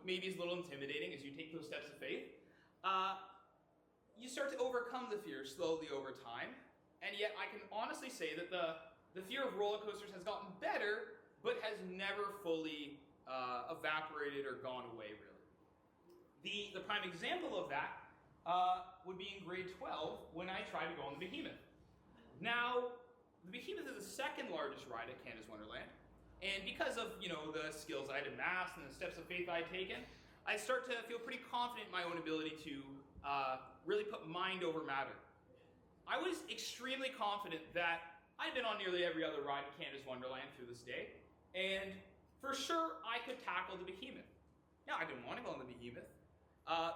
maybe is a little intimidating as you take those steps of faith, you start to overcome the fear slowly over time. And yet I can honestly say that the fear of roller coasters has gotten better, but has never fully evaporated or gone away, really. The prime example of that would be in grade 12 when I tried to go on the Behemoth. Now, the Behemoth is the second largest ride at Canada's Wonderland. And because of, the skills I had amassed and the steps of faith I had taken, I start to feel pretty confident in my own ability to really put mind over matter. I was extremely confident that I'd been on nearly every other ride at Canada's Wonderland through this day, and for sure I could tackle the Behemoth. Now, I didn't want to go on the Behemoth.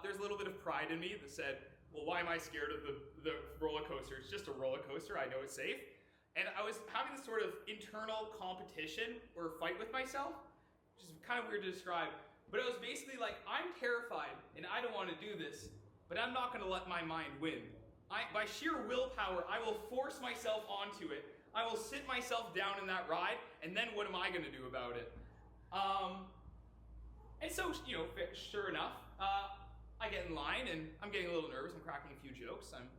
There's a little bit of pride in me that said, well, why am I scared of the roller coaster? It's just a roller coaster. I know it's safe. And I was having this sort of internal competition or fight with myself, which is kind of weird to describe. But it was basically like, I'm terrified and I don't want to do this, but I'm not going to let my mind win. By sheer willpower, I will force myself onto it. I will sit myself down in that ride, and then what am I going to do about it? And so, sure enough, I get in line, and I'm getting a little nervous. I'm cracking a few jokes. I'm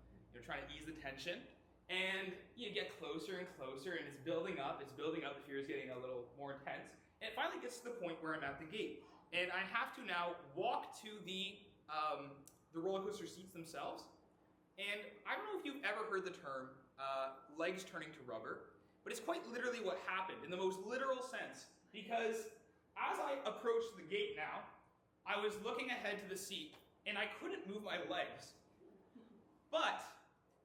trying to ease the tension. And you get closer and closer, and it's building up. The fear is getting a little more intense. And it finally gets to the point where I'm at the gate. And I have to now walk to the roller coaster seats themselves. And I don't know if you've ever heard the term legs turning to rubber, but it's quite literally what happened in the most literal sense. Because as I approached the gate now, I was looking ahead to the seat, and I couldn't move my legs. But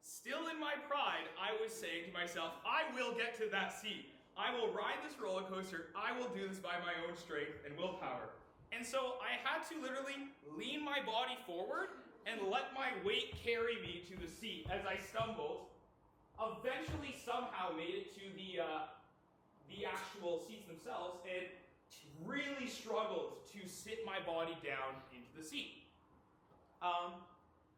still in my pride, I was saying to myself, I will get to that seat. I will ride this roller coaster. I will do this by my own strength and willpower. And so I had to literally lean my body forward and let my weight carry me to the seat as I stumbled. Eventually, somehow made it to the actual seats themselves and really struggled to sit my body down into the seat.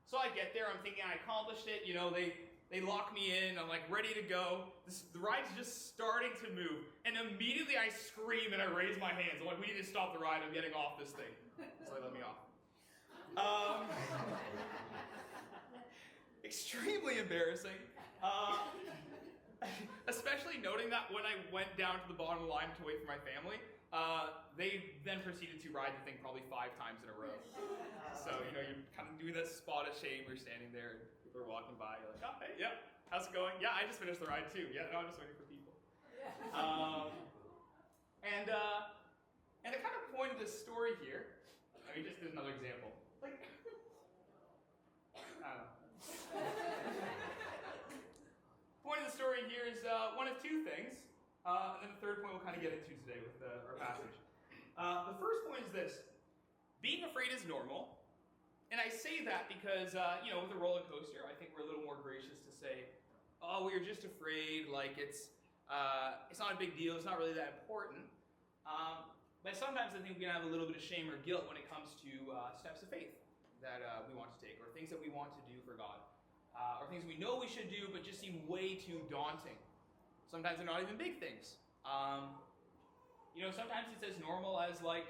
So I get there, I'm thinking I accomplished it, they lock me in, I'm like ready to go. The ride's just starting to move, and immediately I scream and I raise my hands. I'm like, we need to stop the ride, I'm getting off this thing. So they let me off. Extremely embarrassing. Especially noting that when I went down to the bottom of the line to wait for my family, they then proceeded to ride the thing probably 5 times in a row. So, you're kind of doing that spot of shame. You're standing there and people are walking by. You're like, oh, hey, yep, how's it going? Yeah, I just finished the ride too. Yeah, no, I'm just waiting for people. And the kind of point of this story here, just as another example. Like, I don't know. Point of the story here is one of 2 things, and then the third point we'll kind of get into today with our passage. The first point is this: being afraid is normal, and I say that because with a roller coaster, I think we're a little more gracious to say, "Oh, we're just afraid. Like it's not a big deal. It's not really that important." But sometimes I think we can have a little bit of shame or guilt when it comes to steps of faith that we want to take, or things that we want to do for God. Or things we know we should do, but just seem way too daunting. Sometimes they're not even big things. Sometimes it's as normal as I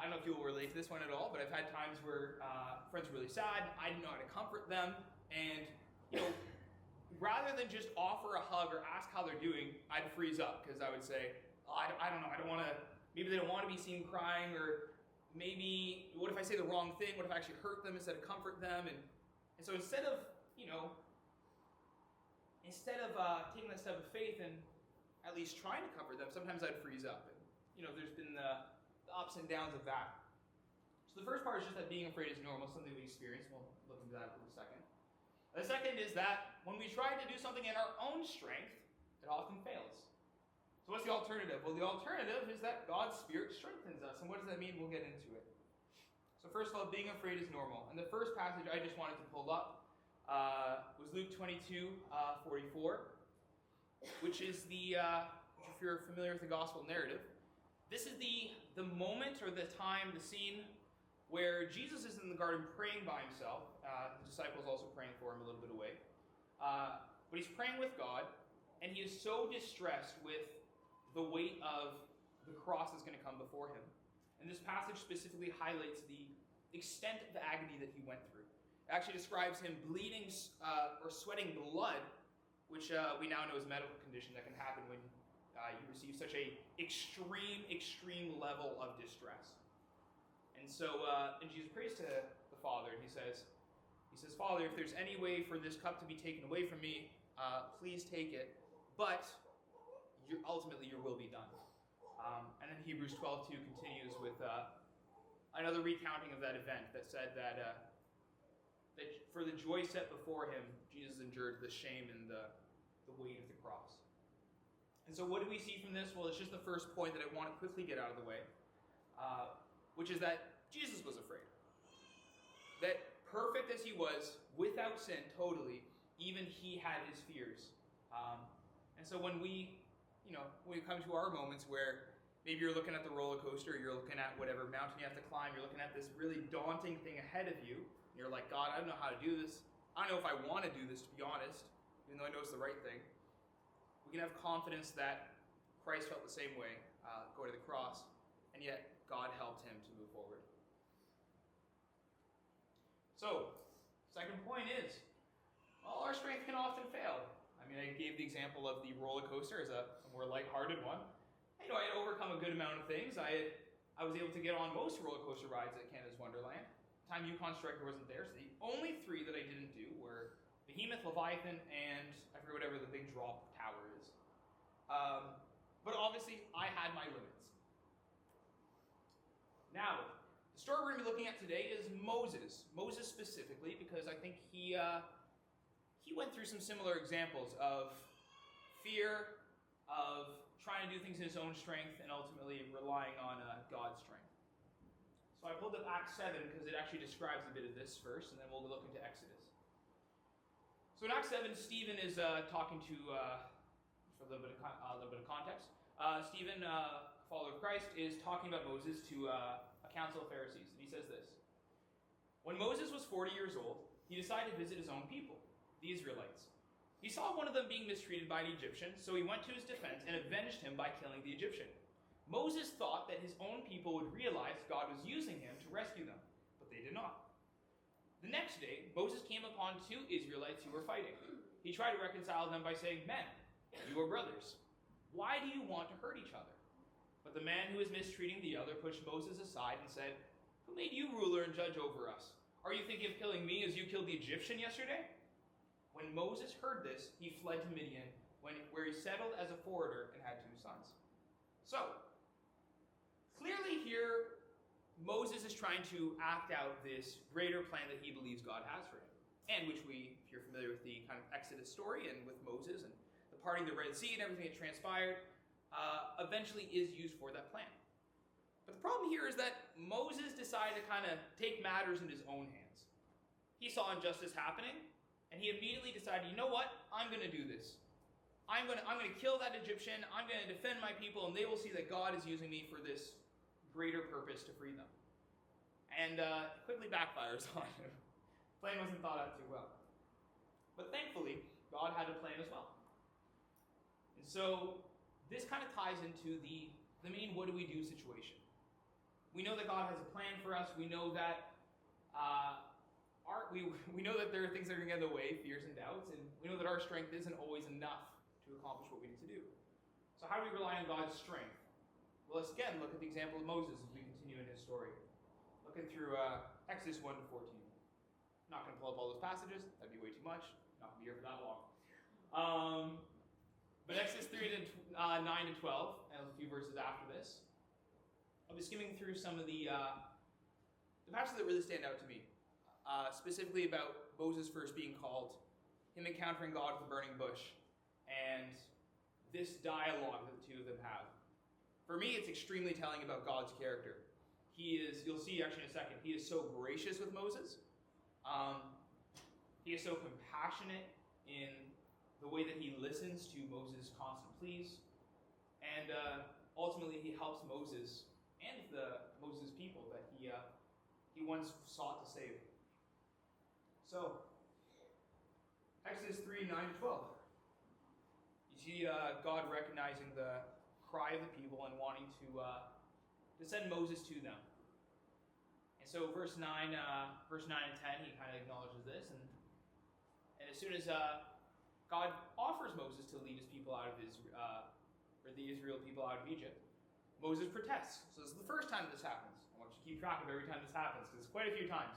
don't know if you'll relate to this one at all, but I've had times where friends are really sad, I didn't know how to comfort them, and, rather than just offer a hug or ask how they're doing, I'd freeze up, because I would say, I don't know, I don't want to, maybe they don't want to be seen crying, or maybe, what if I say the wrong thing? What if I actually hurt them instead of comfort them? And so instead of taking that step of faith and at least trying to comfort them, sometimes I'd freeze up. And, there's been the ups and downs of that. So the first part is just that being afraid is normal, something we experience. We'll look into that in a second. The second is that when we try to do something in our own strength, it often fails. So what's the alternative? Well, the alternative is that God's Spirit strengthens us. And what does that mean? We'll get into it. So first of all, being afraid is normal. And the first passage I just wanted to pull up was Luke 22:44, which is if you're familiar with the gospel narrative, this is the moment or the time, the scene where Jesus is in the garden praying by himself. The disciples also praying for him a little bit away. But he's praying with God, and he is so distressed with the weight of the cross is going to come before him. And this passage specifically highlights the extent of the agony that he went through. It actually describes him bleeding or sweating blood, which we now know is a medical condition that can happen when you receive such a extreme level of distress. And so, and Jesus prays to the Father, and he says, Father, if there's any way for this cup to be taken away from me, please take it, but ultimately your will be done. And then Hebrews 12:2 continues with another recounting of that event that said that for the joy set before him, Jesus endured the shame and the weight of the cross. And so what do we see from this? Well, it's just the first point that I want to quickly get out of the way, which is that Jesus was afraid. That perfect as he was, without sin totally, even he had his fears. And so when we come to our moments where maybe you're looking at the roller coaster, you're looking at whatever mountain you have to climb, you're looking at this really daunting thing ahead of you, and you're like, God, I don't know how to do this. I don't know if I want to do this, to be honest, even though I know it's the right thing. We can have confidence that Christ felt the same way, going to the cross, and yet God helped him to move forward. So, second point is, well, our strength can often fail. I mean, I gave the example of the roller coaster as a more lighthearted one. I had overcome a good amount of things. I was able to get on most roller coaster rides at Canada's Wonderland. The time Yukon Striker wasn't there, so the only three that I didn't do were Behemoth, Leviathan, and I forget whatever the big drop tower is. But obviously, I had my limits. Now, the story we're going to be looking at today is Moses. Moses specifically, because I think he went through some similar examples of fear, of trying to do things in his own strength, and ultimately relying on God's strength. So I pulled up Acts 7 because it actually describes a bit of this first, and then we'll look into Exodus. So in Acts 7, Stephen is talking to, for a little bit of context, Stephen, follower of Christ, is talking about Moses to a council of Pharisees, and he says this: When Moses was 40 years old, he decided to visit his own people, the Israelites. He saw one of them being mistreated by an Egyptian, so he went to his defense and avenged him by killing the Egyptian. Moses thought that his own people would realize God was using him to rescue them, but they did not. The next day, Moses came upon two Israelites who were fighting. He tried to reconcile them by saying, Men, you are brothers. Why do you want to hurt each other? But the man who was mistreating the other pushed Moses aside and said, Who made you ruler and judge over us? Are you thinking of killing me as you killed the Egyptian yesterday? When Moses heard this, he fled to Midian, where he settled as a forwarder and had 2 sons. So, clearly here, Moses is trying to act out this greater plan that he believes God has for him, and which we, if you're familiar with the kind of Exodus story and with Moses and the parting of the Red Sea and everything that transpired, eventually is used for that plan. But the problem here is that Moses decided to kind of take matters in his own hands. He saw injustice happening, and he immediately decided, you know what? I'm going to do this. I'm going to kill that Egyptian. I'm going to defend my people, and they will see that God is using me for this greater purpose to free them. And it quickly backfires on him. The plan wasn't thought out too well. But thankfully, God had a plan as well. And so this kind of ties into the main what do we do situation. We know that God has a plan for us. We know that we know that there are things that are going to get in the way, fears and doubts, and we know that our strength isn't always enough to accomplish what we need to do. So how do we rely on God's strength? Well, let's again look at the example of Moses as we continue in his story. Looking through Exodus 1 to 14. Not going to pull up all those passages. That'd be way too much. Not going to be here for that long. But Exodus 3 to 9 to 12, and a few verses after this, I'll be skimming through some of the passages that really stand out to me. Specifically about Moses first being called, him encountering God with the burning bush, and this dialogue that the two of them have. For me, it's extremely telling about God's character. He is, you'll see actually in a second, he is so gracious with Moses. He is so compassionate in the way that he listens to Moses' constant pleas. And ultimately, he helps Moses and Moses' people that he once sought to save. So, Exodus 3, 9 to 12. You see God recognizing the cry of the people and wanting to send Moses to them. And so verse 9 and 10, he kind of acknowledges this, and as soon as God offers Moses to lead his people out of the Israel people out of Egypt, Moses protests. So this is the first time this happens. I want you to keep track of every time this happens, because it's quite a few times.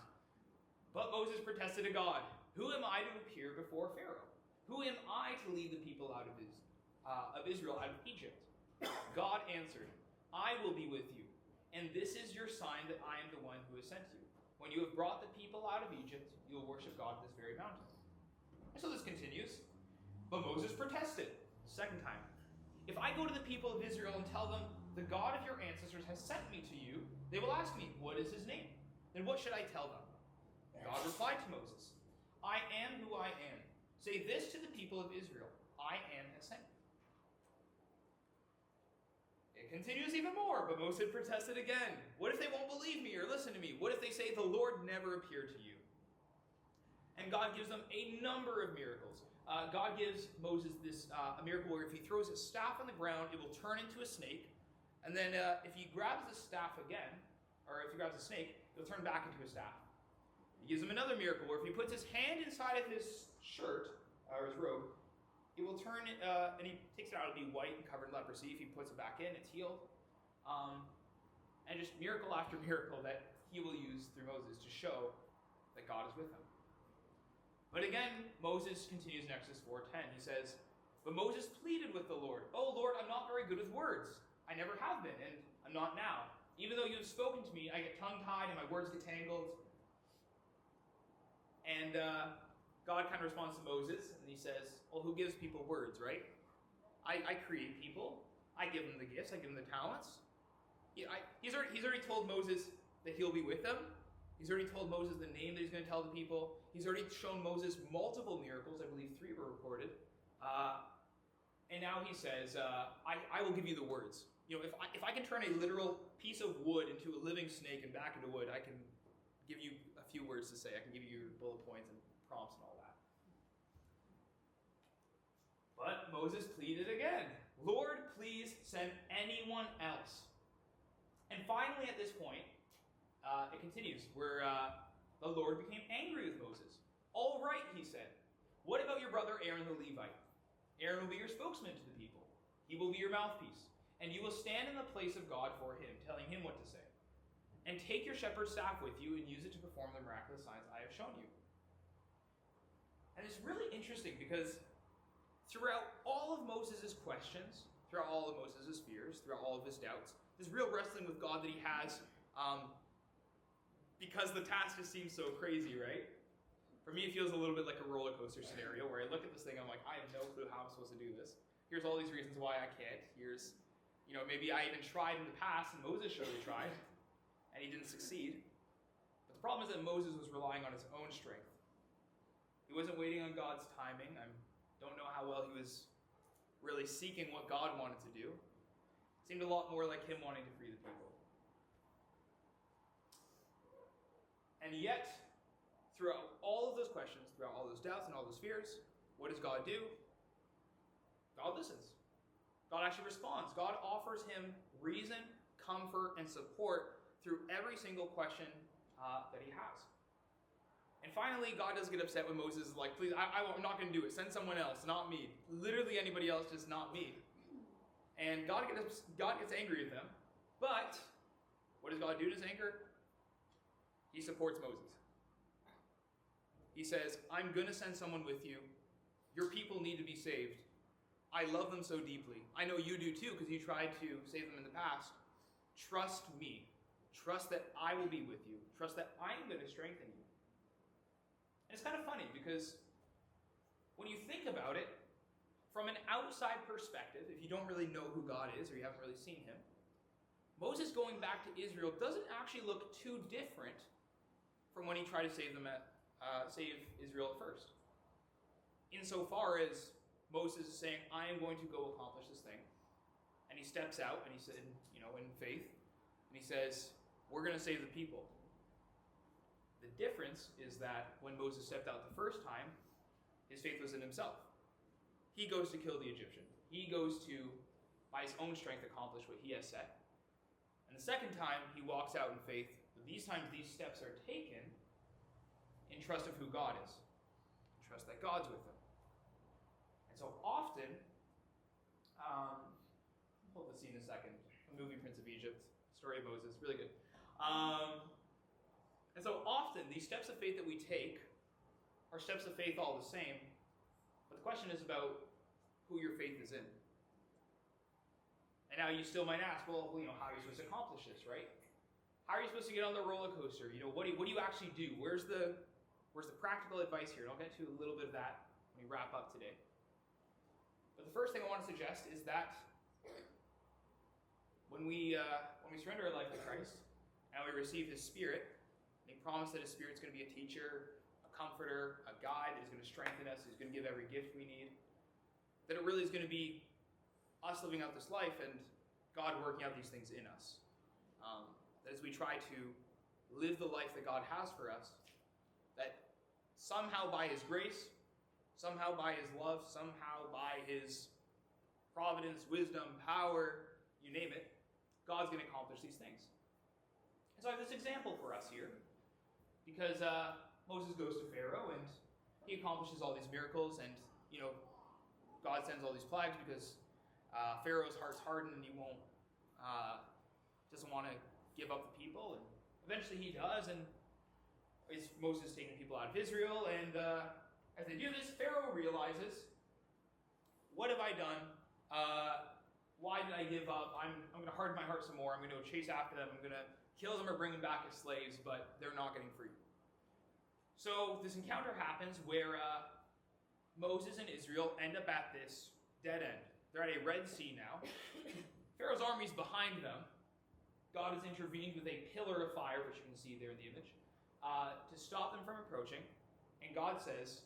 But Moses protested to God, "Who am I to appear before Pharaoh? Who am I to lead the people out of Israel out of Egypt?" God answered, "I will be with you, and this is your sign that I am the one who has sent you. When you have brought the people out of Egypt, you will worship God at this very mountain." And so this continues. But Moses protested, second time. "If I go to the people of Israel and tell them, 'The God of your ancestors has sent me to you,' they will ask me, 'What is his name?' Then what should I tell them?" God replied to Moses, "I am who I am. Say this to the people of Israel, 'I am has sent you.'" It continues even more, but Moses protested again. "What if they won't believe me or listen to me? What if they say, 'The Lord never appeared to you?'" And God gives them a number of miracles. God gives Moses this a miracle where if he throws his staff on the ground, it will turn into a snake. And then if he grabs the staff again, or if he grabs a snake, it'll turn back into a staff. He gives him another miracle where if he puts his hand inside of his shirt, or his robe, it will turn, and he takes it out, it'll be white and covered in leprosy. If he puts it back in, it's healed. And just miracle after miracle that he will use through Moses to show that God is with him. But again, Moses continues in Exodus 4:10. He says, "But Moses pleaded with the Lord, 'Oh Lord, I'm not very good with words. I never have been, and I'm not now. Even though you have spoken to me, I get tongue-tied and my words get tangled.'" And God kind of responds to Moses, and he says, "Well, who gives people words, right? I create people. I give them the gifts. I give them the talents." He's already told Moses that he'll be with them. He's already told Moses the name that he's going to tell the people. He's already shown Moses multiple miracles. I believe 3 were recorded. And now he says, I will give you the words. You know, if I can turn a literal piece of wood into a living snake and back into wood, I can give you a few words to say. I can give you your bullet points and prompts and all that. But Moses pleaded again, "Lord, please send anyone else." And finally at this point, it continues, where the Lord became angry with Moses. "All right," he said. "What about your brother Aaron the Levite? Aaron will be your spokesman to the people. He will be your mouthpiece, and you will stand in the place of God for him, telling him what to say. And take your shepherd's staff with you and use it to perform the miraculous signs I have shown you." And it's really interesting because throughout all of Moses' questions, throughout all of Moses' fears, throughout all of his doubts, this real wrestling with God that he has, because the task just seems so crazy, right? For me, it feels a little bit like a roller coaster scenario where I look at this thing, I'm like, I have no clue how I'm supposed to do this. Here's all these reasons why I can't. Here's, maybe I even tried in the past, and Moses surely tried, and he didn't succeed. But the problem is that Moses was relying on his own strength. He wasn't waiting on God's timing. I don't know how well he was really seeking what God wanted to do. It seemed a lot more like him wanting to free the people. And yet, throughout all of those questions, throughout all those doubts and all those fears, what does God do? God listens. God actually responds. God offers him reason, comfort, and support through every single question that he has. And finally, God does get upset when Moses is like, "Please, I'm not going to do it. Send someone else, not me. Literally anybody else, just not me." And God gets angry with them. But what does God do to his anger? He supports Moses. He says, "I'm going to send someone with you. Your people need to be saved. I love them so deeply. I know you do too, because you tried to save them in the past. Trust me. Trust that I will be with you. Trust that I'm going to strengthen you." And it's kind of funny because when you think about it, from an outside perspective, if you don't really know who God is or you haven't really seen him, Moses going back to Israel doesn't actually look too different from when he tried to save Israel at first. Insofar as Moses is saying, "I am going to go accomplish this thing," and he steps out and he said, in faith, and he says, "We're going to save the people." The difference is that when Moses stepped out the first time, his faith was in himself. He goes to kill the Egyptian. He goes to by his own strength accomplish what he has said. And the second time, he walks out in faith. But these times, these steps are taken in trust of who God is. Trust that God's with him. And so often, hold the scene a second. The movie Prince of Egypt, story of Moses, really good. And so often, these steps of faith that we take are steps of faith all the same. But the question is about who your faith is in. And now you still might ask, well, how are you supposed to accomplish this, right? How are you supposed to get on the roller coaster? What do you actually do? Where's the practical advice here? And I'll get to a little bit of that when we wrap up today. But the first thing I want to suggest is that when we surrender our life to Christ and we receive His Spirit, and He promised that His Spirit's going to be a teacher, a comforter, a guide, that He's going to strengthen us, He's going to give every gift we need, that it really is going to be us living out this life and God working out these things in us. That as we try to live the life that God has for us, that somehow by His grace, somehow by His love, somehow by His providence, wisdom, power, you name it, God's going to accomplish these things. And so I have this example for us here, because Moses goes to Pharaoh and he accomplishes all these miracles, and God sends all these plagues because Pharaoh's heart's hardened and he doesn't want to give up the people, and eventually he does, and Moses is taking people out of Israel, and as they do this, Pharaoh realizes, what have I done? Why did I give up? I'm going to harden my heart some more. I'm going to go chase after them. I'm going to kill them or bring them back as slaves, but they're not getting free. So this encounter happens where Moses and Israel end up at this dead end. They're at a Red Sea now. Pharaoh's army's behind them. God has intervened with a pillar of fire, which you can see there in the image, to stop them from approaching. And God says,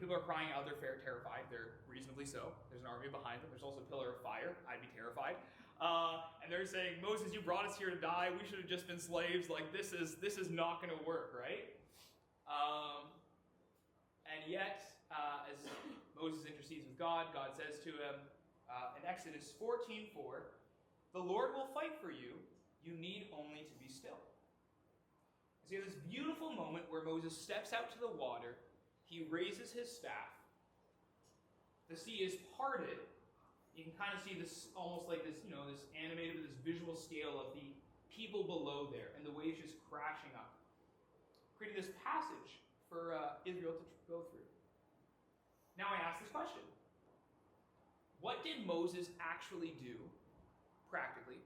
people are crying out, they're terrified. They're reasonably so. There's an army behind them. There's also a pillar of fire. I'd be terrified. And they're saying, Moses, you brought us here to die. We should have just been slaves. Like, this is not going to work, right? And yet, as Moses intercedes with God, God says to him in Exodus 14:4, the Lord will fight for you. You need only to be still. So you have this beautiful moment where Moses steps out to the water. He raises his staff. The sea is parted. You can kind of see this almost like this, this animated, this visual scale of the people below there and the waves just crashing up, creating this passage for Israel to go through. Now I ask this question. What did Moses actually do, practically?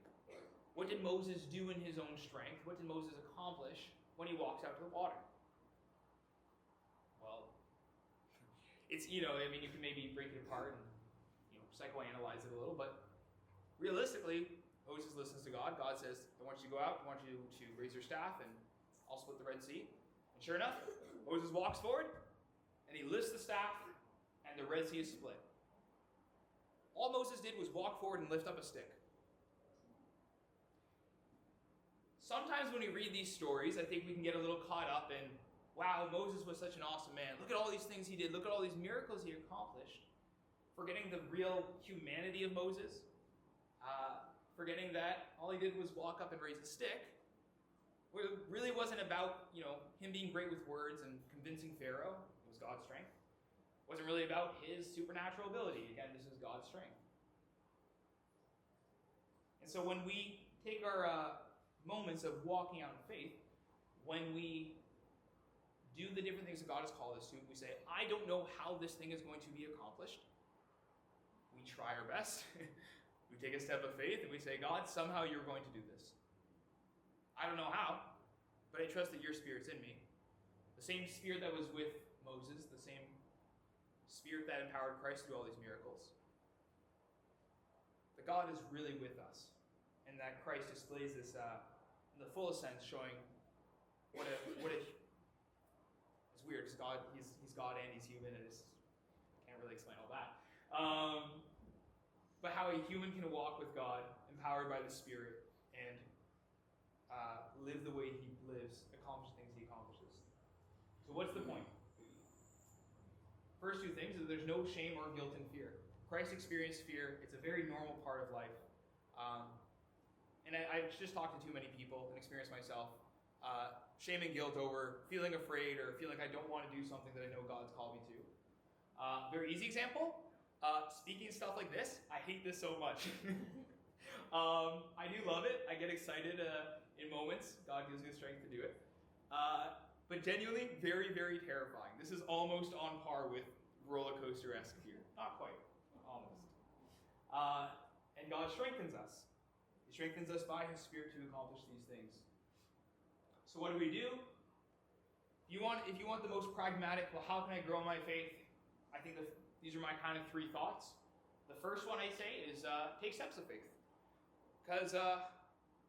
What did Moses do in his own strength? What did Moses accomplish when he walks out to the water? Well, it's, you can maybe break it apart and, psychoanalyze it a little, but realistically, Moses listens to God. God says, I want you to go out, I want you to raise your staff, and I'll split the Red Sea. And sure enough, Moses walks forward, and he lifts the staff, and the Red Sea is split. All Moses did was walk forward and lift up a stick. Sometimes when we read these stories, I think we can get a little caught up in, wow, Moses was such an awesome man. Look at all these things he did. Look at all these miracles he accomplished. Forgetting the real humanity of Moses. Forgetting that all he did was walk up and raise a stick. It really wasn't about, him being great with words and convincing Pharaoh. It was God's strength. It wasn't really about his supernatural ability. Again, this is God's strength. And so when we take our moments of walking out in faith, when we do the different things that God has called us to, we say, I don't know how this thing is going to be accomplished. We try our best. We take a step of faith and we say, God, somehow you're going to do this. I don't know how, but I trust that your Spirit's in me. The same Spirit that was with Moses, the same Spirit that empowered Christ to do all these miracles. That God is really with us, and that Christ displays this in the fullest sense, showing what a it's weird, because God, he's God and he's human, and I can't really explain all that. But how a human can walk with God, empowered by the Spirit, and live the way he lives, accomplish things he accomplishes. So what's the point? First two things is there's no shame or guilt in fear. Christ experienced fear. It's a very normal part of life. And I've just talked to too many people and experienced myself. Shame and guilt over feeling afraid or feeling like I don't want to do something that I know God's called me to. Very easy example, speaking stuff like this. I hate this so much. I do love it. I get excited in moments. God gives me the strength to do it. But genuinely, very, very terrifying. This is almost on par with roller coaster-esque fear. Not quite, almost. And God strengthens us. He strengthens us by His Spirit to accomplish these things. So what do? If you want the most pragmatic, well, how can I grow my faith? I think these are my kind of three thoughts. The first one I say is take steps of faith. Because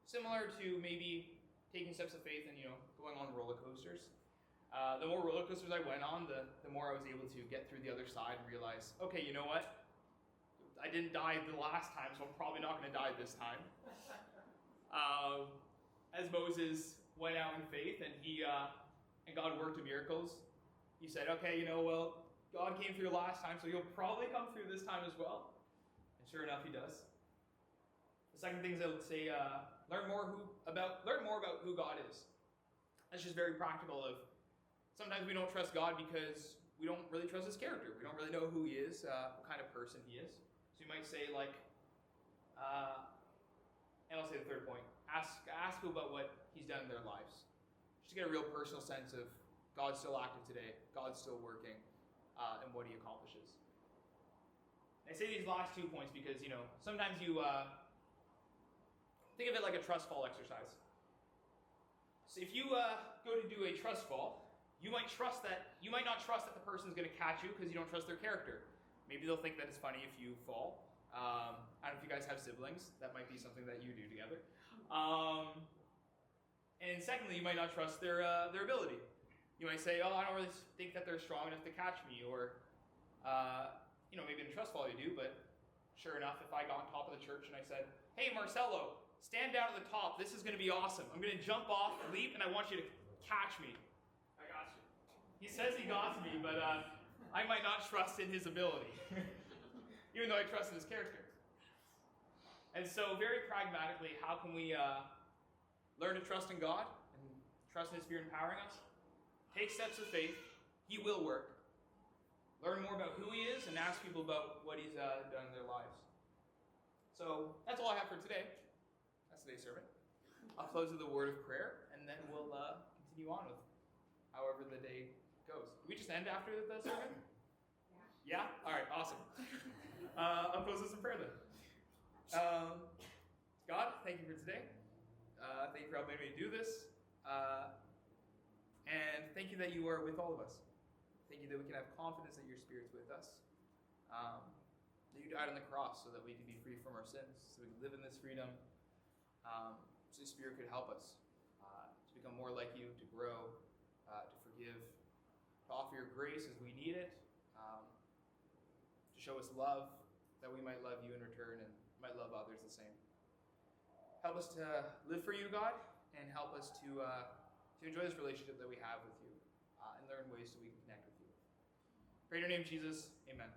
similar to maybe taking steps of faith and going on roller coasters, the more roller coasters I went on, the more I was able to get through the other side and realize, okay, you know what? I didn't die the last time, so I'm probably not going to die this time. As Moses went out in faith and and God worked miracles, he said, okay, well, God came through last time, so He'll probably come through this time as well. And sure enough, He does. The second thing is I would say, learn more about who God is. That's just very practical. Sometimes we don't trust God because we don't really trust His character. We don't really know who He is, what kind of person He is. So you might say and I'll say the third point, ask people about what He's done in their lives. Just to get a real personal sense of God's still active today, God's still working, and what He accomplishes. And I say these last 2 points because, sometimes you think of it like a trust fall exercise. So if you go to do a trust fall, you might not trust that the person's going to catch you because you don't trust their character. Maybe they'll think that it's funny if you fall. I don't know if you guys have siblings. That might be something that you do together. And secondly, you might not trust their ability. You might say, I don't really think that they're strong enough to catch me. Or, maybe in a trust fall you do, but sure enough, if I got on top of the church and I said, hey, Marcelo, stand down at the top. This is going to be awesome. I'm going to jump off, leap, and I want you to catch me. I got you. He says he got me, but I might not trust in his ability, even though I trust in his character. And so very pragmatically, how can we learn to trust in God and trust in His Spirit empowering us? Take steps of faith. He will work. Learn more about who He is and ask people about what He's done in their lives. So that's all I have for today. That's today's sermon. I'll close with a word of prayer, and then we'll continue on with however the day goes. Did we just end after the sermon? Yeah? All right, awesome. I'll close with some prayer then. God, thank you for today. Thank you for helping me to do this. And thank you that you are with all of us. Thank you that we can have confidence that your Spirit's with us. That you died on the cross so that we can be free from our sins, so we can live in this freedom. So the Spirit could help us to become more like you, to grow, to forgive, to offer your grace as we need it, to show us love, that we might love you in return and might love others the same. Help us to live for you, God, and help us to enjoy this relationship that we have with you and learn ways so we can connect with you. Pray in your name, Jesus. Amen.